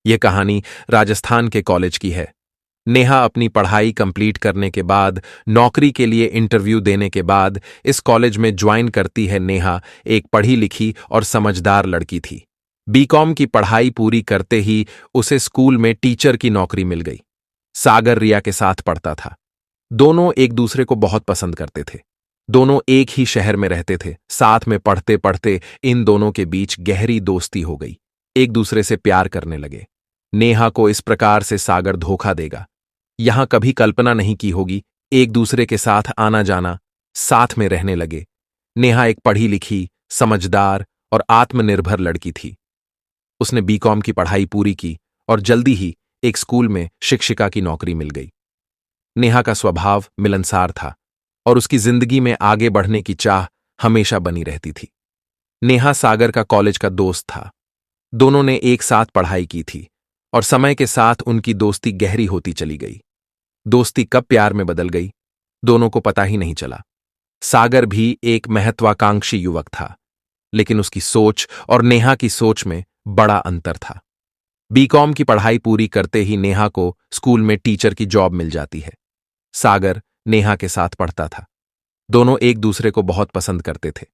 यह कहानी राजस्थान के कॉलेज की है। नेहा अपनी पढ़ाई कंप्लीट करने के बाद, नौकरी के लिए इंटरव्यू देने के बाद इस कॉलेज में ज्वाइन करती है। नेहा एक पढ़ी लिखी और समझदार लड़की थी। बीकॉम की पढ़ाई पूरी करते ही उसे स्कूल में टीचर की नौकरी मिल गई। सागर रिया के साथ पढ़ता था। दोनों एक दूसरे को बहुत पसंद करते थे। दोनों एक ही शहर में रहते थे। साथ में पढ़ते पढ़ते इन दोनों के बीच गहरी दोस्ती हो गई। एक दूसरे से प्यार करने लगे। नेहा को इस प्रकार से सागर धोखा देगा, यहां कभी कल्पना नहीं की होगी। एक दूसरे के साथ आना जाना, साथ में रहने लगे। नेहा एक पढ़ी लिखी, समझदार और आत्मनिर्भर लड़की थी। उसने बीकॉम की पढ़ाई पूरी की और जल्दी ही एक स्कूल में शिक्षिका की नौकरी मिल गई। नेहा का स्वभाव मिलनसार था और उसकी जिंदगी में आगे बढ़ने की चाह हमेशा बनी रहती थी। नेहा सागर का कॉलेज का दोस्त था। दोनों ने एक साथ पढ़ाई की थी और समय के साथ उनकी दोस्ती गहरी होती चली गई। दोस्ती कब प्यार में बदल गई, दोनों को पता ही नहीं चला। सागर भी एक महत्वाकांक्षी युवक था, लेकिन उसकी सोच और नेहा की सोच में बड़ा अंतर था। बीकॉम की पढ़ाई पूरी करते ही नेहा को स्कूल में टीचर की जॉब मिल जाती है। सागर नेहा के साथ पढ़ता था। दोनों एक दूसरे को बहुत पसंद करते थे।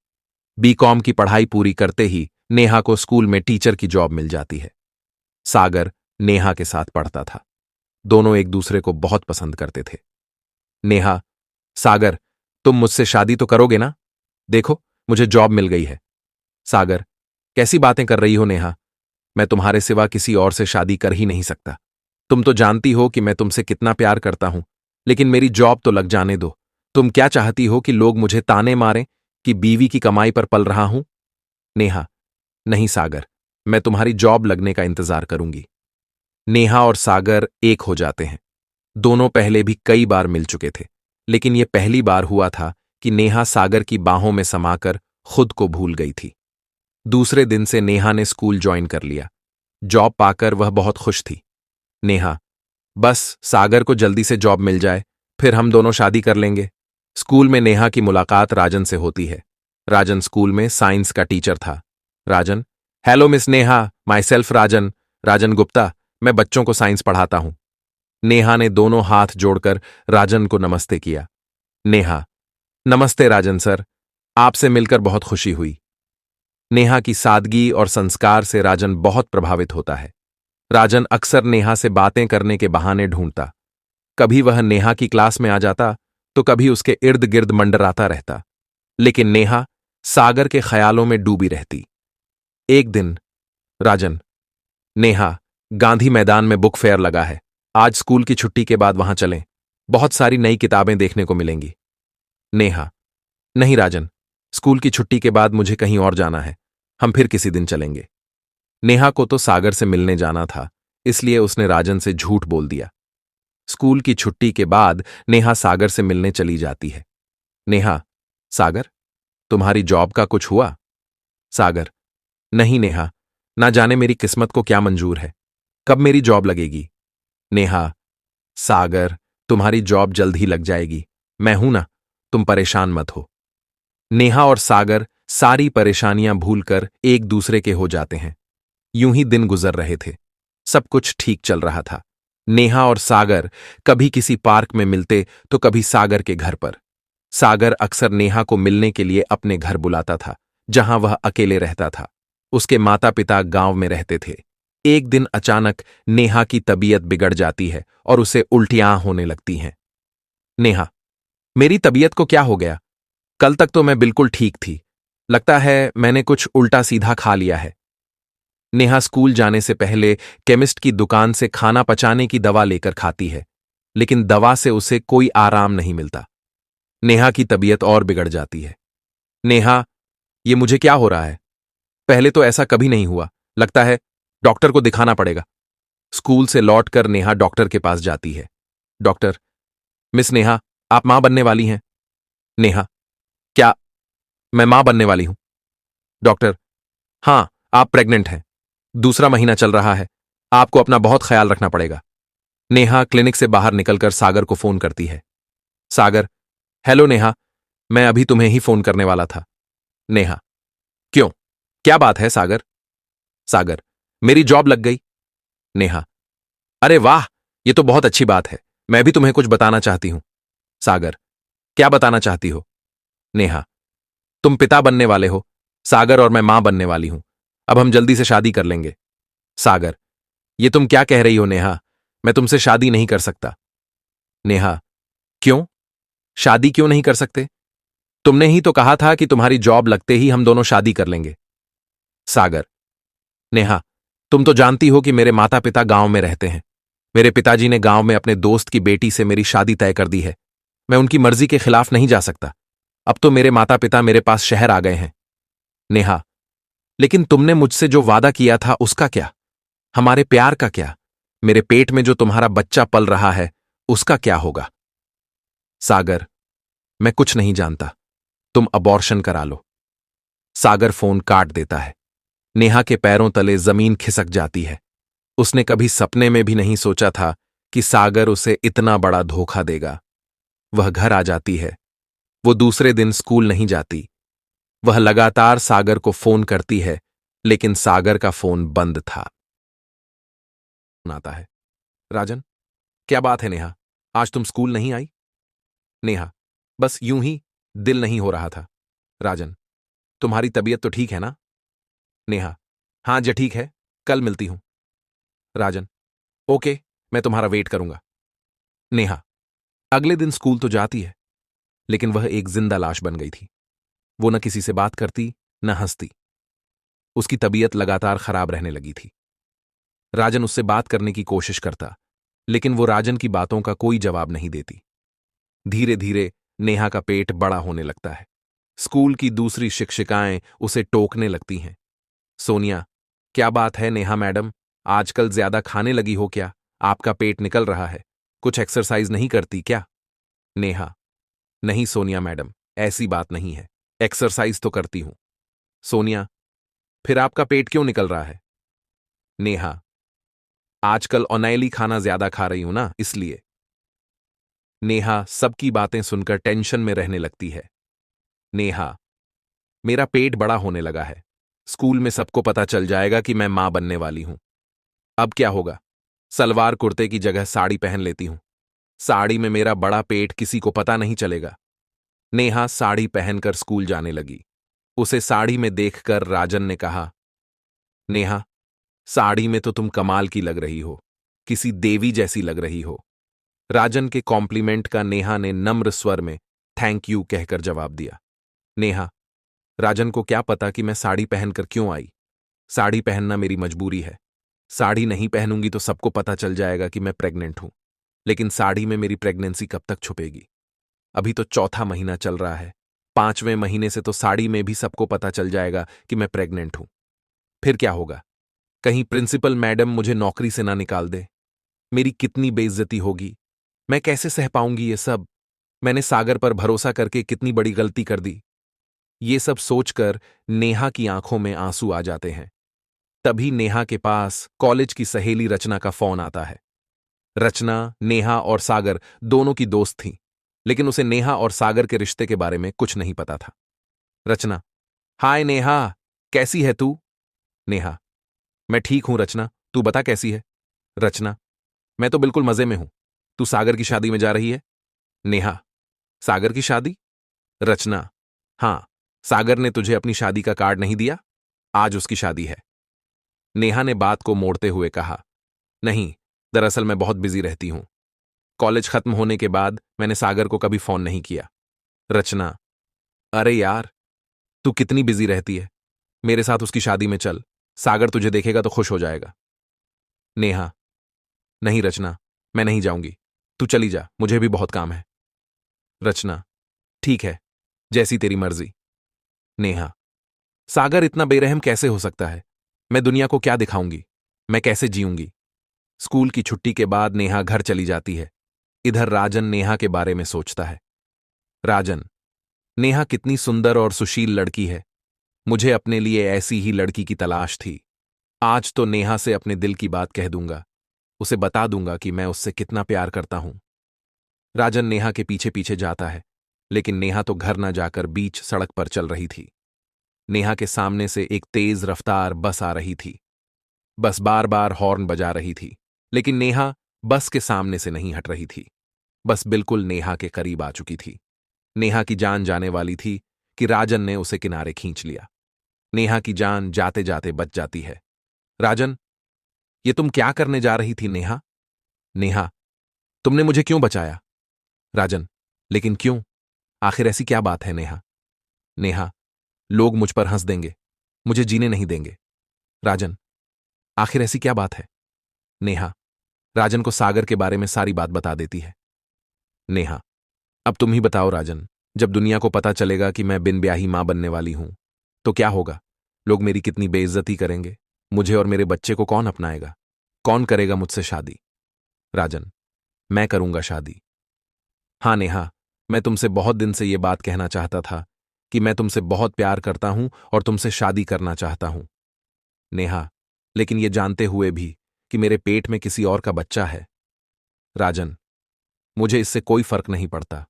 बीकॉम की पढ़ाई पूरी करते ही नेहा को स्कूल में टीचर की जॉब मिल जाती है। सागर नेहा के साथ पढ़ता था। दोनों एक दूसरे को बहुत पसंद करते थे। नेहा, सागर, तुम मुझसे शादी तो करोगे ना? देखो, मुझे जॉब मिल गई है। सागर, कैसी बातें कर रही हो नेहा? मैं तुम्हारे सिवा किसी और से शादी कर ही नहीं सकता। तुम तो जानती हो कि मैं तुमसे कितना प्यार करता हूं, लेकिन मेरी जॉब तो लग जाने दो। तुम क्या चाहती हो कि लोग मुझे ताने मारें कि बीवी की कमाई पर पल रहा हूं? नेहा, नहीं सागर, मैं तुम्हारी जॉब लगने का इंतजार करूंगी। नेहा और सागर एक हो जाते हैं। दोनों पहले भी कई बार मिल चुके थे, लेकिन यह पहली बार हुआ था कि नेहा सागर की बाहों में समाकर खुद को भूल गई थी। दूसरे दिन से नेहा ने स्कूल ज्वाइन कर लिया। जॉब पाकर वह बहुत खुश थी। नेहा, बस सागर को जल्दी से जॉब मिल जाए, फिर हम दोनों शादी कर लेंगे। स्कूल में नेहा की मुलाकात राजन से होती है। राजन स्कूल में साइंस का टीचर था। Rajan, hello miss Neha, myself Rajan, Rajan Gupta, मैं बच्चों को साइंस पढ़ाता हूं। नेहा ने दोनों हाथ जोड़कर राजन को नमस्ते किया। नेहा, नमस्ते राजन सर, आपसे मिलकर बहुत खुशी हुई। नेहा की सादगी और संस्कार से राजन बहुत प्रभावित होता है। राजन अक्सर नेहा से बातें करने के बहाने ढूंढता। कभी वह नेहा की क्लास में आ जाता, तो कभी उसके इर्द गिर्द मंडराता रहता, लेकिन नेहा सागर के ख्यालों में डूबी रहती। एक दिन, राजन, नेहा, गांधी मैदान में बुक फेयर लगा है, आज स्कूल की छुट्टी के बाद वहां चलें, बहुत सारी नई किताबें देखने को मिलेंगी। नेहा, नहीं राजन, स्कूल की छुट्टी के बाद मुझे कहीं और जाना है, हम फिर किसी दिन चलेंगे। नेहा को तो सागर से मिलने जाना था, इसलिए उसने राजन से झूठ बोल दिया। स्कूल की छुट्टी के बाद नेहा सागर से मिलने चली जाती है। नेहा, सागर, तुम्हारी जॉब का कुछ हुआ? सागर, नहीं नेहा, ना जाने मेरी किस्मत को क्या मंजूर है, कब मेरी जॉब लगेगी? नेहा, सागर, तुम्हारी जॉब जल्द ही लग जाएगी, मैं हूं ना, तुम परेशान मत हो। नेहा और सागर सारी परेशानियां भूलकर एक दूसरे के हो जाते हैं। यूं ही दिन गुजर रहे थे। सब कुछ ठीक चल रहा था। नेहा और सागर कभी किसी पार्क में मिलते तो कभी सागर के घर पर। सागर अक्सर नेहा को मिलने के लिए अपने घर बुलाता था, जहां वह अकेले रहता था। उसके माता पिता गांव में रहते थे। एक दिन अचानक नेहा की तबीयत बिगड़ जाती है और उसे उल्टियां होने लगती हैं। नेहा, मेरी तबीयत को क्या हो गया? कल तक तो मैं बिल्कुल ठीक थी, लगता है मैंने कुछ उल्टा सीधा खा लिया है। नेहा स्कूल जाने से पहले केमिस्ट की दुकान से खाना पचाने की दवा लेकर खाती है, लेकिन दवा से उसे कोई आराम नहीं मिलता। नेहा की तबीयत और बिगड़ जाती है। नेहा, ये मुझे क्या हो रहा है? पहले तो ऐसा कभी नहीं हुआ, लगता है डॉक्टर को दिखाना पड़ेगा। स्कूल से लौटकर नेहा डॉक्टर के पास जाती है। डॉक्टर, मिस नेहा, आप मां बनने वाली हैं। नेहा, क्या मैं मां बनने वाली हूं? डॉक्टर, हां, आप प्रेग्नेंट हैं, दूसरा महीना चल रहा है, आपको अपना बहुत ख्याल रखना पड़ेगा। नेहा क्लिनिक से बाहर निकलकर सागर को फोन करती है। सागर, हेलो नेहा, मैं अभी तुम्हें ही फोन करने वाला था। नेहा, क्यों, क्या बात है सागर? सागर, मेरी जॉब लग गई। नेहा, अरे वाह, ये तो बहुत अच्छी बात है। मैं भी तुम्हें कुछ बताना चाहती हूं। सागर, क्या बताना चाहती हो? नेहा, तुम पिता बनने वाले हो। सागर और मैं मां बनने वाली हूं। अब हम जल्दी से शादी कर लेंगे। सागर, ये तुम क्या कह रही हो नेहा? मैं तुमसे शादी नहीं कर सकता। नेहा, क्यों? शादी क्यों नहीं कर सकते? तुमने ही तो कहा था कि तुम्हारी जॉब लगते ही हम दोनों शादी कर लेंगे। सागर, नेहा, तुम तो जानती हो कि मेरे माता पिता गांव में रहते हैं। मेरे पिताजी ने गांव में अपने दोस्त की बेटी से मेरी शादी तय कर दी है। मैं उनकी मर्जी के खिलाफ नहीं जा सकता। अब तो मेरे माता पिता मेरे पास शहर आ गए हैं। नेहा, लेकिन तुमने मुझसे जो वादा किया था उसका क्या? हमारे प्यार का क्या? मेरे पेट में जो तुम्हारा बच्चा पल रहा है उसका क्या होगा? सागर, मैं कुछ नहीं जानता। तुम अबॉर्शन करा लो। सागर फोन काट देता है। नेहा के पैरों तले जमीन खिसक जाती है। उसने कभी सपने में भी नहीं सोचा था कि सागर उसे इतना बड़ा धोखा देगा। वह घर आ जाती है। वो दूसरे दिन स्कूल नहीं जाती। वह लगातार सागर को फोन करती है, लेकिन सागर का फोन बंद था। आता है, राजन, क्या बात है नेहा? आज तुम स्कूल नहीं आई? नेहा, बस यूं ही दिल नहीं हो रहा था। राजन, तुम्हारी तबीयत तो ठीक है ना? नेहा, हाँ जी ठीक है, कल मिलती हूं। राजन, ओके, मैं तुम्हारा वेट करूंगा। नेहा, अगले दिन स्कूल तो जाती है, लेकिन वह एक जिंदा लाश बन गई थी। वो न किसी से बात करती, न हंसती। उसकी तबीयत लगातार खराब रहने लगी थी। राजन उससे बात करने की कोशिश करता, लेकिन वो राजन की बातों का कोई जवाब नहीं देती। धीरे धीरे नेहा का पेट बड़ा होने लगता है। स्कूल की दूसरी शिक्षिकाएं उसे टोकने लगती हैं। सोनिया, क्या बात है नेहा मैडम, आजकल ज्यादा खाने लगी हो क्या? आपका पेट निकल रहा है। कुछ एक्सरसाइज नहीं करती क्या? नेहा, नहीं सोनिया मैडम, ऐसी बात नहीं है। एक्सरसाइज तो करती हूं। सोनिया, फिर आपका पेट क्यों निकल रहा है? नेहा, आजकल ऑयली खाना ज्यादा खा रही हूं ना, इसलिए। नेहा सबकी बातें सुनकर टेंशन में रहने लगती है। नेहा, मेरा पेट बड़ा होने लगा है। स्कूल में सबको पता चल जाएगा कि मैं मां बनने वाली हूं। अब क्या होगा? सलवार कुर्ते की जगह साड़ी पहन लेती हूं। साड़ी में मेरा बड़ा पेट किसी को पता नहीं चलेगा। नेहा साड़ी पहनकर स्कूल जाने लगी। उसे साड़ी में देखकर राजन ने कहा, नेहा, साड़ी में तो तुम कमाल की लग रही हो, किसी देवी जैसी लग रही हो। राजन के कॉम्प्लीमेंट का नेहा ने नम्र स्वर में थैंक यू कहकर जवाब दिया। नेहा, राजन को क्या पता कि मैं साड़ी पहनकर क्यों आई? साड़ी पहनना मेरी मजबूरी है। साड़ी नहीं पहनूंगी तो सबको पता चल जाएगा कि मैं प्रेग्नेंट हूं। लेकिन साड़ी में मेरी प्रेगनेंसी कब तक छुपेगी? अभी तो चौथा महीना चल रहा है। 5वें महीने से तो साड़ी में भी सबको पता चल जाएगा कि मैं प्रेग्नेंट हूं। फिर क्या होगा? कहीं प्रिंसिपल मैडम मुझे नौकरी से ना निकाल दे। मेरी कितनी बेइज्जती होगी। मैं कैसे सह पाऊंगी ये सब? मैंने सागर पर भरोसा करके कितनी बड़ी गलती कर दी। ये सब सोचकर नेहा की आंखों में आंसू आ जाते हैं। तभी नेहा के पास कॉलेज की सहेली रचना का फोन आता है। रचना, नेहा और सागर दोनों की दोस्त थी, लेकिन उसे नेहा और सागर के रिश्ते के बारे में कुछ नहीं पता था। रचना, हाय नेहा, कैसी है तू? नेहा, मैं ठीक हूं रचना, तू बता कैसी है? रचना, मैं तो बिल्कुल मजे में हूं। तू सागर की शादी में जा रही है? नेहा, सागर की शादी? रचना, हां, सागर ने तुझे अपनी शादी का कार्ड नहीं दिया? आज उसकी शादी है। नेहा ने बात को मोड़ते हुए कहा, नहीं, दरअसल मैं बहुत बिजी रहती हूं। कॉलेज खत्म होने के बाद मैंने सागर को कभी फोन नहीं किया। रचना, अरे यार, तू कितनी बिजी रहती है। मेरे साथ उसकी शादी में चल, सागर तुझे देखेगा तो खुश हो जाएगा। नेहा, नहीं रचना, मैं नहीं जाऊंगी। तू चली जा, मुझे भी बहुत काम है। रचना, ठीक है, जैसी तेरी मर्जी। नेहा, सागर इतना बेरहम कैसे हो सकता है? मैं दुनिया को क्या दिखाऊंगी? मैं कैसे जीऊंगी? स्कूल की छुट्टी के बाद नेहा घर चली जाती है। इधर राजन नेहा के बारे में सोचता है। राजन, नेहा कितनी सुंदर और सुशील लड़की है। मुझे अपने लिए ऐसी ही लड़की की तलाश थी। आज तो नेहा से अपने दिल की बात कह दूंगा। उसे बता दूंगा कि मैं उससे कितना प्यार करता हूं। राजन नेहा के पीछे पीछे जाता है, लेकिन नेहा तो घर न जाकर बीच सड़क पर चल रही थी। नेहा के सामने से एक तेज रफ्तार बस आ रही थी। बस बार बार हॉर्न बजा रही थी, लेकिन नेहा बस के सामने से नहीं हट रही थी। बस बिल्कुल नेहा के करीब आ चुकी थी। नेहा की जान जाने वाली थी कि राजन ने उसे किनारे खींच लिया। नेहा की जान जाते जाते बच जाती है। राजन, ये तुम क्या करने जा रही थी नेहा? नेहा, तुमने मुझे क्यों बचाया? राजन, लेकिन क्यों? आखिर ऐसी क्या बात है नेहा? नेहा, लोग मुझ पर हंस देंगे, मुझे जीने नहीं देंगे। राजन, आखिर ऐसी क्या बात है? नेहा, राजन को सागर के बारे में सारी बात बता देती है। नेहा, अब तुम ही बताओ राजन, जब दुनिया को पता चलेगा कि मैं बिन ब्याही मां बनने वाली हूं, तो क्या होगा? लोग मेरी कितनी बेइज्जती करेंगे। मुझे और मेरे बच्चे को कौन अपनाएगा? कौन करेगा मुझसे शादी? राजन, मैं करूंगा शादी। हाँ नेहा, मैं तुमसे बहुत दिन से ये बात कहना चाहता था कि मैं तुमसे बहुत प्यार करता हूं और तुमसे शादी करना चाहता हूं। नेहा, लेकिन ये जानते हुए भी कि मेरे पेट में किसी और का बच्चा है। राजन, मुझे इससे कोई फर्क नहीं पड़ता।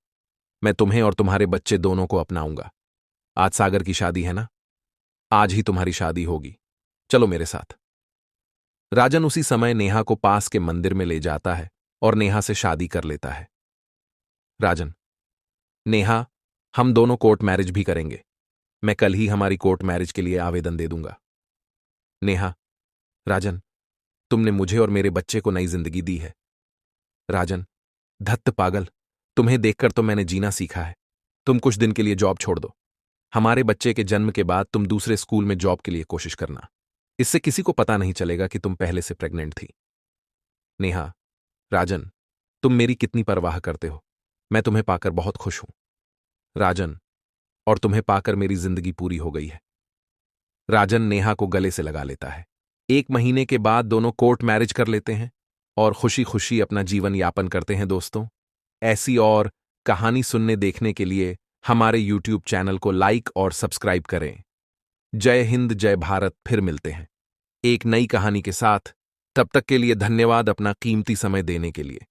मैं तुम्हें और तुम्हारे बच्चे दोनों को अपनाऊंगा। आज सागर की शादी है ना? आज ही तुम्हारी शादी होगी। चलो मेरे साथ। राजन उसी समय नेहा को पास के मंदिर में ले जाता है और नेहा से शादी कर लेता है। राजन, नेहा, हम दोनों कोर्ट मैरिज भी करेंगे। मैं कल ही हमारी कोर्ट मैरिज के लिए आवेदन दे दूंगा। नेहा, राजन, तुमने मुझे और मेरे बच्चे को नई जिंदगी दी है। राजन, धत्त पागल, तुम्हें देखकर तो मैंने जीना सीखा है। तुम कुछ दिन के लिए जॉब छोड़ दो। हमारे बच्चे के जन्म के बाद तुम दूसरे स्कूल में जॉब के लिए कोशिश करना। इससे किसी को पता नहीं चलेगा कि तुम पहले से प्रेग्नेंट थी। नेहा, राजन, तुम मेरी कितनी परवाह करते हो। मैं तुम्हें पाकर बहुत खुश हूं। राजन, और तुम्हें पाकर मेरी जिंदगी पूरी हो गई है। राजन नेहा को गले से लगा लेता है। 1 महीने के बाद दोनों कोर्ट मैरिज कर लेते हैं और खुशी खुशी अपना जीवन यापन करते हैं। दोस्तों, ऐसी और कहानी सुनने देखने के लिए हमारे YouTube चैनल को लाइक और सब्सक्राइब करें। जय हिंद, जय भारत। फिर मिलते हैं एक नई कहानी के साथ। तब तक के लिए धन्यवाद अपना कीमती समय देने के लिए।